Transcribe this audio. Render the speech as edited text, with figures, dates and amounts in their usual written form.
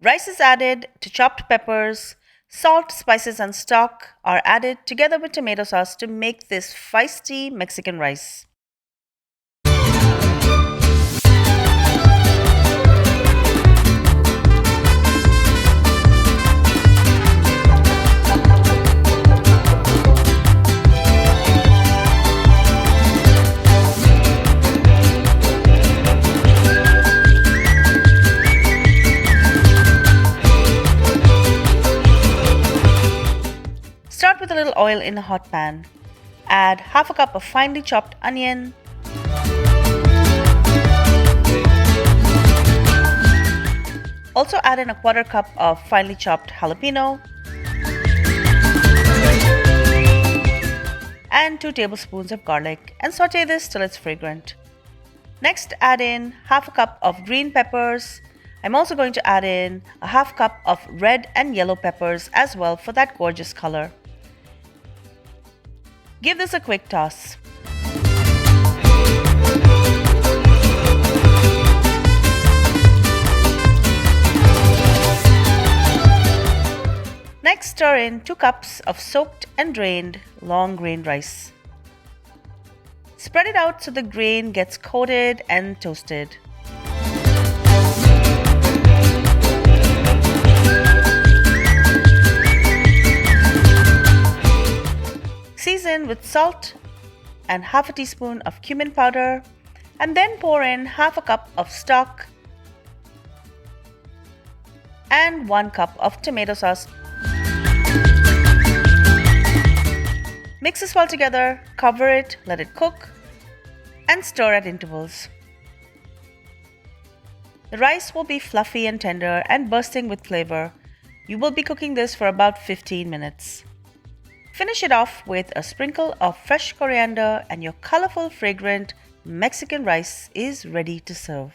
Rice is added to chopped peppers. Salt, spices, and stock are added together with tomato sauce to make this feisty Mexican rice. Start with a little oil in a hot pan. Add half a cup of finely chopped onion, also add in a quarter cup of finely chopped jalapeno and 2 tablespoons of garlic and saute this till it's fragrant. Next, add in half a cup of green peppers. I'm also going to add in a half cup of red and yellow peppers as well for that gorgeous color. Give this a quick toss. Next, stir in 2 cups of soaked and drained long grain rice. Spread it out so the grain gets coated and toasted. Season with salt and half a teaspoon of cumin powder, and then pour in half a cup of stock and 1 cup of tomato sauce. Mix this well together, cover it, let it cook, and stir at intervals. The rice will be fluffy and tender and bursting with flavor. You will be cooking this for about 15 minutes. Finish it off with a sprinkle of fresh coriander and your colorful, fragrant Mexican rice is ready to serve.